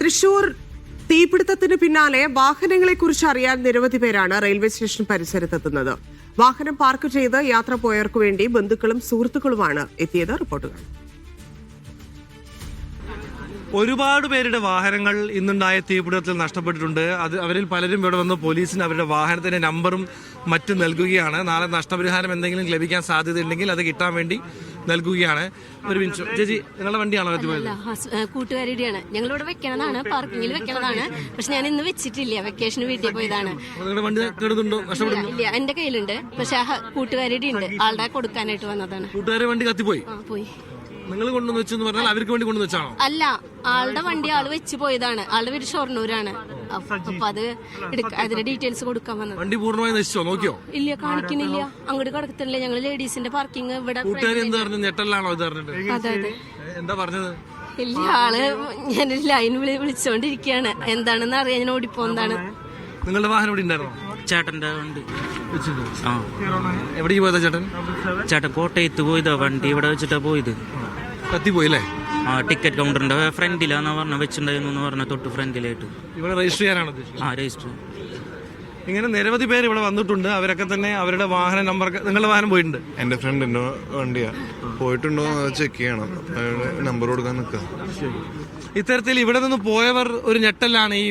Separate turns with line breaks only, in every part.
തൃശൂർ തീപിടുത്തത്തിന് പിന്നാലെ വാഹനങ്ങളെക്കുറിച്ച് അറിയാൻ നിരവധി പേരാണ് റെയിൽവേ സ്റ്റേഷൻ പരിസരത്തെത്തുന്നത്. വാഹനം പാർക്ക് ചെയ്ത് യാത്ര പോയവർക്ക് വേണ്ടി ബന്ധുക്കളും സുഹൃത്തുക്കളുമാണ് എത്തിയത്. റിപ്പോർട്ടുകൾ.
ഒരുപാട് പേരുടെ വാഹനങ്ങൾ ഇന്നുണ്ടായ തീപിടുത്തത്തിൽ നഷ്ടപ്പെട്ടിട്ടുണ്ട്. അവരിൽ പലരും ഇവിടെ വന്ന് പോലീസിന് അവരുടെ വാഹനത്തിന്റെ നമ്പറും മറ്റും നൽകുകയാണ്. നാളെ നഷ്ടപരിഹാരം എന്തെങ്കിലും ലഭിക്കാൻ സാധ്യതയുണ്ടെങ്കിൽ അത് കിട്ടാൻ വേണ്ടി നൽകുകയാണ്. ഒരു മിനിറ്റ് ചേച്ചി, നിങ്ങളുടെ വണ്ടിയാണോ എത്തിപ്പോയത്?
കൂട്ടുകാരിയുടെയാണ്. ഞങ്ങളിവിടെ വെക്കണതാണ്, പാർക്കിങ്ങിൽ വെക്കണതാണ്. പക്ഷെ ഞാൻ ഇന്ന് വെച്ചിട്ടില്ല, വെക്കേഷന് വീട്ടിൽ പോയതാണ്.
നിങ്ങളുടെ വണ്ടി കേടുന്നുണ്ടോ?
ഇല്ല, എന്റെ കയ്യിലുണ്ട്. പക്ഷെ കൂട്ടുകാരിയുടെ ഉണ്ട്, ആളുടെ കൊടുക്കാനായിട്ട് വന്നതാണ്.
കൂട്ടുകാരുടെ വണ്ടി കത്തിപ്പോയി?
പോയി.
നിങ്ങൾ കൊണ്ടുവന്ന് വെച്ചെന്ന് പറഞ്ഞാൽ അവർക്ക് വേണ്ടി കൊണ്ടുവന്ന് വെച്ചാണോ?
അല്ല, ആളുടെ വണ്ടി ആള് വെച്ച് പോയതാണ്. ആളുടെ പേര് ഷൊർണൂരാണ്. അപ്പൊ അത് അതിന്റെ ഡീറ്റെയിൽസ് കൊടുക്കാൻ വന്നത്.
വണ്ടി പൂർണ്ണമായി നശിച്ചോ? നോക്കിയോ?
ഇല്ല, കാണിക്കുന്നില്ല. അങ്ങോട്ട് കിടക്കുന്നില്ല. ഞങ്ങള് ലേഡീസിന്റെ പാർക്കിംഗ് ഇവിടെ.
കൂട്ടുകാരി എന്താ പറഞ്ഞു? ഞെട്ടലാണോ ഇത് പറഞ്ഞിട്ട്?
അതെ അതെ.
എന്താ പറഞ്ഞത്?
ഇല്ല, ആള് ഞാൻ ലൈൻ വിളിച്ചോണ്ടിരിക്കുകയാണ്. എന്താണെന്ന് അറിയാൻ ഞാൻ ഓടിപ്പോന്താണ്.
നിങ്ങളുടെ വാഹനം ഇവിടെ ഉണ്ടായിരുന്നോ?
ചേട്ടന്റെ വണ്ടി
എവിടേക്ക് പോയതാ ചേട്ടൻ?
ചേട്ടൻ കോട്ടയത്ത് പോയതാ. വണ്ടി ഇവിടെ വെച്ചിട്ടാ പോയത്.
കത്തിപ്പോയില്ലേ?
ആ, ടിക്കറ്റ് കൗണ്ടറിന്റെ ഫ്രണ്ടിലാന്നാ പറഞ്ഞ വെച്ചിട്ടുണ്ടായിരുന്നു പറഞ്ഞ, തൊട്ട് ഫ്രണ്ടിലായിട്ട്.
ഇവിടെ രജിസ്റ്റർ ചെയ്യാനാണ് ഉദ്ദേശിച്ചത്?
ആ, രജിസ്റ്റർ.
ഇങ്ങനെ നിരവധി പേര് ഇവിടെ വന്നിട്ടുണ്ട്. അവരൊക്കെ തന്നെ അവരുടെ വാഹന നമ്പർ. നിങ്ങളുടെ വാഹനം പോയിട്ടുണ്ട്?
എന്റെ ഫ്രണ്ടിന്റെ വണ്ടിയാ. പോയിട്ടുണ്ടോ ചെക്ക് ചെയ്യണം. നമ്പർ കൊടുക്കാൻ നിൽക്കുക.
ഇത്തരത്തിൽ ഇവിടെ നിന്ന് പോയവർ ഒരു ഞെട്ടലാണ് ഈ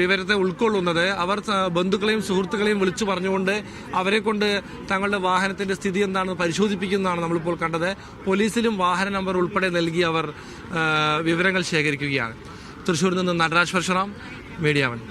വിവരത്തെ ഉൾക്കൊള്ളുന്നത്. അവർ ബന്ധുക്കളെയും സുഹൃത്തുക്കളെയും വിളിച്ചു പറഞ്ഞുകൊണ്ട് അവരെ കൊണ്ട് തങ്ങളുടെ വാഹനത്തിന്റെ സ്ഥിതി എന്താണെന്ന് പരിശോധിപ്പിക്കുന്നതാണ് നമ്മളിപ്പോൾ കണ്ടത്. പോലീസിലും വാഹന നമ്പർ ഉൾപ്പെടെ നൽകി അവർ വിവരങ്ങൾ ശേഖരിക്കുകയാണ്. തൃശ്ശൂരിൽ നിന്ന് നടരാജ് പരശുറാം, മീഡിയ 1.